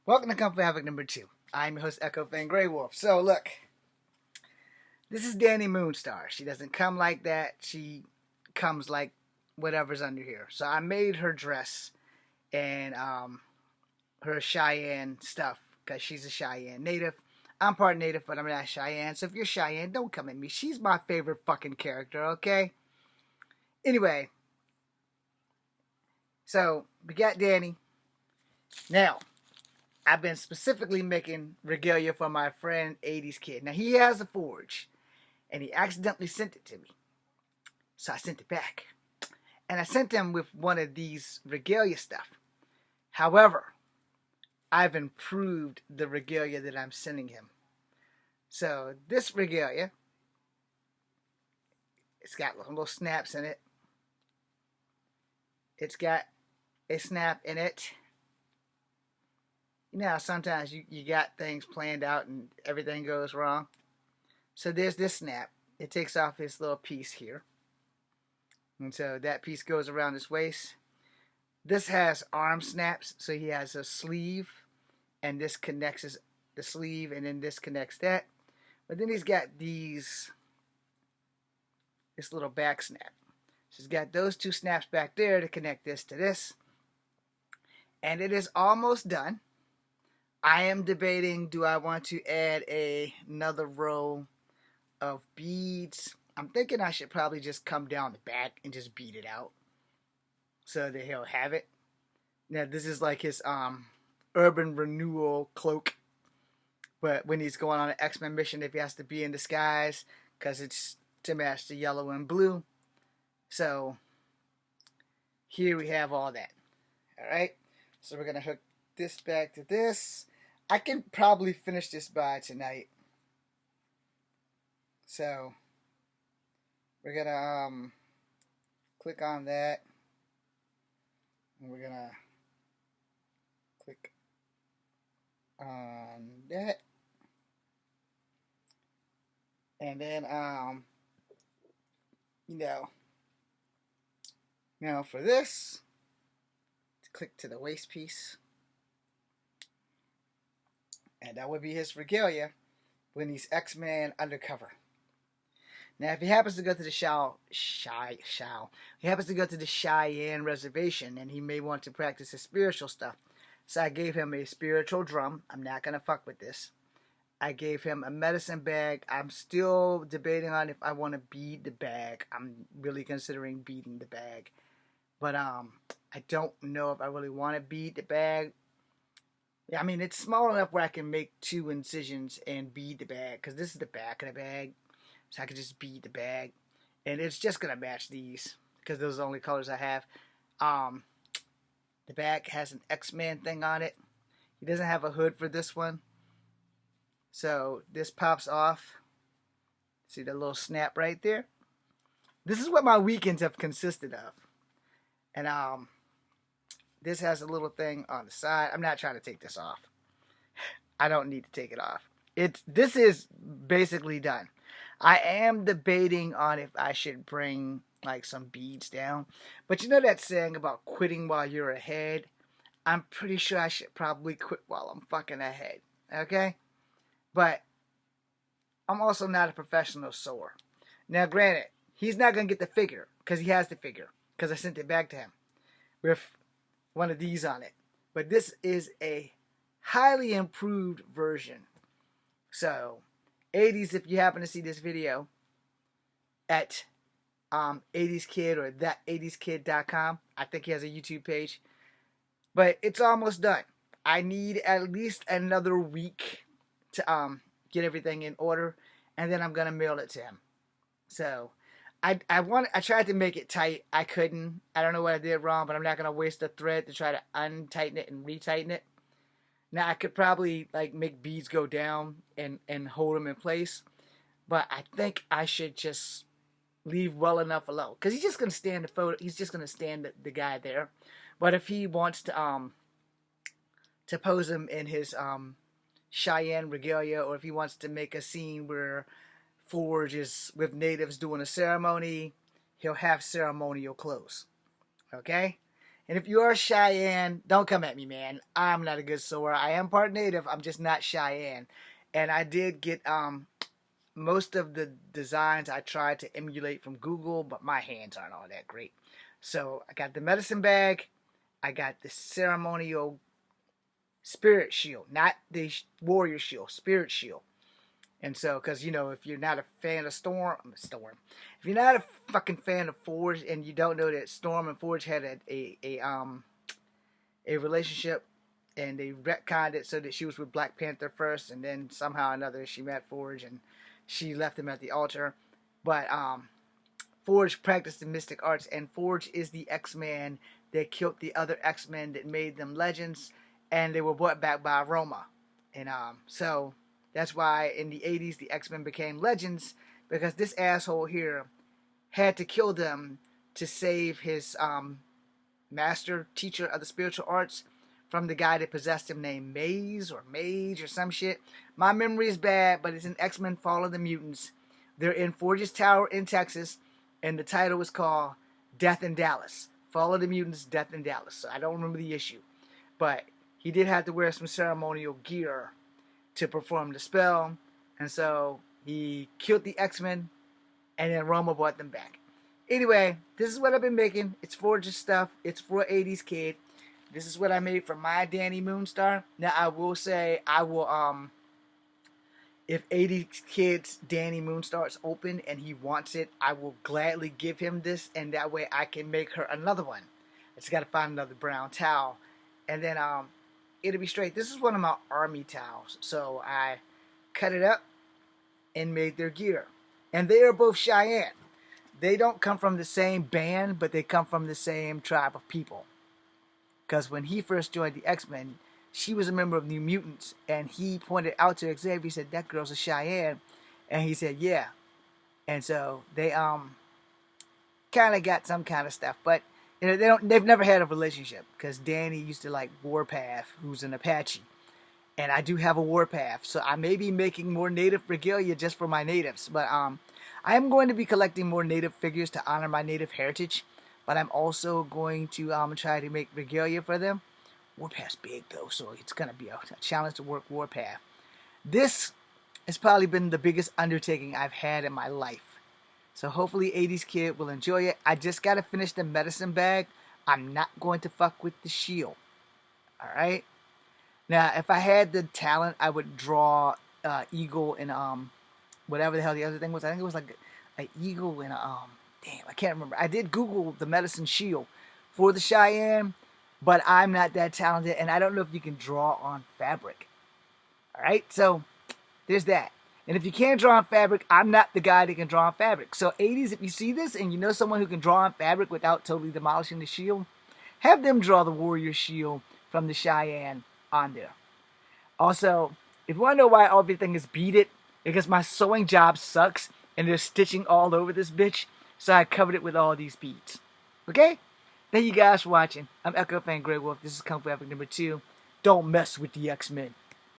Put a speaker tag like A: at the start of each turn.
A: Welcome to Kung Fu Havoc number 2. I'm your host, Echo Fan Grey Wolf. So, look, this is Danny Moonstar. She doesn't come like that. She comes like whatever's under here. So, I made her dress and her Cheyenne stuff because she's a Cheyenne native. I'm part native, but I'm not Cheyenne. So, if you're Cheyenne, don't come at me. She's my favorite fucking character, okay? Anyway, so we got Danny. Now, I've been specifically making regalia for my friend 80s Kid. Now, he has a forge, and he accidentally sent it to me. So I sent it back. And I sent him with one of these regalia stuff. However, I've improved the regalia that I'm sending him. So this regalia, it's got little snaps in it. It's got a snap in it. You know, sometimes you got things planned out and everything goes wrong. So there's this snap. It takes off this little piece here. And so that piece goes around his waist. This has arm snaps. So he has a sleeve. And this connects the sleeve. And then this connects that. But then he's got this little back snap. So he's got those two snaps back there to connect this to this. And it is almost done. I am debating, do I want to add another row of beads? I'm thinking I should probably just come down the back and just beat it out so that he'll have it. Now, this is like his urban renewal cloak. But when he's going on an X-Men mission, if he has to be in disguise, because it's to match the yellow and blue. So, here we have all that. Alright? So we're going to hook this back to this. I can probably finish this by tonight. So, we're going to click on that. And we're going to click on that. And then, now for this, click to the waist piece. And that would be his regalia when he's X-Men undercover. Now, if he happens to go to the he happens to go to the Cheyenne reservation, and he may want to practice his spiritual stuff. So I gave him a spiritual drum. I'm not gonna fuck with this. I gave him a medicine bag. I'm still debating on if I want to bead the bag. I'm really considering beading the bag, but I don't know if I really want to bead the bag. I mean, it's small enough where I can make 2 incisions and bead the bag, because this is the back of the bag. So I can just bead the bag. And it's just going to match these, because those are the only colors I have. The bag has an X-Men thing on it. He doesn't have a hood for this one. So this pops off. See the little snap right there? This is what my weekends have consisted of. And this has a little thing on the side. I'm not trying to take this off. I don't need to take it off. This is basically done. I am debating on if I should bring like some beads down. But you know that saying about quitting while you're ahead? I'm pretty sure I should probably quit while I'm fucking ahead. Okay? But I'm also not a professional sewer. Now, granted, he's not going to get the figure because he has the figure because I sent it back to him with one of these on it. But this is a highly improved version. So, 80s, if you happen to see this video at 80s Kid or that80skid.com. I think he has a YouTube page. But it's almost done. I need at least another week to get everything in order, and then I'm gonna mail it to him. So I tried to make it tight. I couldn't. I don't know what I did wrong, but I'm not gonna waste the thread to try to untighten it and retighten it. Now I could probably like make beads go down and hold them in place, but I think I should just leave well enough alone because he's just gonna stand the photo. He's just gonna stand the guy there. But if he wants to pose him in his Cheyenne regalia, or if he wants to make a scene where Forge is with natives doing a ceremony, he'll have ceremonial clothes. Okay? And if you are Cheyenne, don't come at me, man. I'm not a good sewer. I am part native. I'm just not Cheyenne. And I did get most of the designs I tried to emulate from Google, but my hands aren't all that great. So I got the medicine bag. I got the ceremonial spirit shield, not the warrior shield, spirit shield. And so, because, you know, if you're not a fan of Storm, if you're not a fucking fan of Forge, and you don't know that Storm and Forge had a relationship, and they retconned it so that she was with Black Panther first, and then somehow or another she met Forge, and she left him at the altar. But Forge practiced the mystic arts, and Forge is the X-Man that killed the other X-Men that made them legends, and they were brought back by Roma. And so that's why in the 80s the X-Men became legends, because this asshole here had to kill them to save his master teacher of the spiritual arts from the guy that possessed him named Maze or Mage or some shit. My memory is bad, but it's in X-Men Fall of the Mutants. They're in Forge's Tower in Texas, and the title is called Death in Dallas. Fall of the Mutants, Death in Dallas. So I don't remember the issue. But he did have to wear some ceremonial gear to perform the spell, and so he killed the X-Men, and then Roma brought them back. Anyway, this is what I've been making. It's Forge's stuff. It's for 80s kid. This is what I made for my Danny Moonstar. Now I will say I will if 80s kids Danny Moonstar is open and he wants it, I will gladly give him this, and that way I can make her another one. I just gotta find another brown towel, and then it'll be straight. This is one of my army towels, so I cut it up and made their gear. And they are both Cheyenne. They don't come from the same band, but they come from the same tribe of people. Because when he first joined the X-Men, she was a member of New Mutants, and he pointed out to Xavier, he said, that girl's a Cheyenne, and he said, yeah. And so they kind of got some kind of stuff, but you know, they've never had a relationship, because Danny used to like Warpath, who's an Apache, and I do have a Warpath, so I may be making more native regalia just for my natives, but I am going to be collecting more native figures to honor my native heritage, but I'm also going to try to make regalia for them. Warpath's big though, so it's going to be a challenge to work Warpath. This has probably been the biggest undertaking I've had in my life. So hopefully 80s kid will enjoy it. I just got to finish the medicine bag. I'm not going to fuck with the shield. Alright? Now, if I had the talent, I would draw eagle and whatever the hell the other thing was. I think it was like an eagle and a damn, I can't remember. I did Google the medicine shield for the Cheyenne, but I'm not that talented, and I don't know if you can draw on fabric. Alright? So, there's that. And if you can't draw on fabric, I'm not the guy that can draw on fabric. So 80s, if you see this and you know someone who can draw on fabric without totally demolishing the shield, have them draw the warrior shield from the Cheyenne on there. Also, if you want to know why everything is beaded, because my sewing job sucks and there's stitching all over this bitch, so I covered it with all these beads. Okay? Thank you guys for watching. I'm Echo Fan Grey Wolf. This is Kung Fu Epic number 2. Don't mess with the X-Men.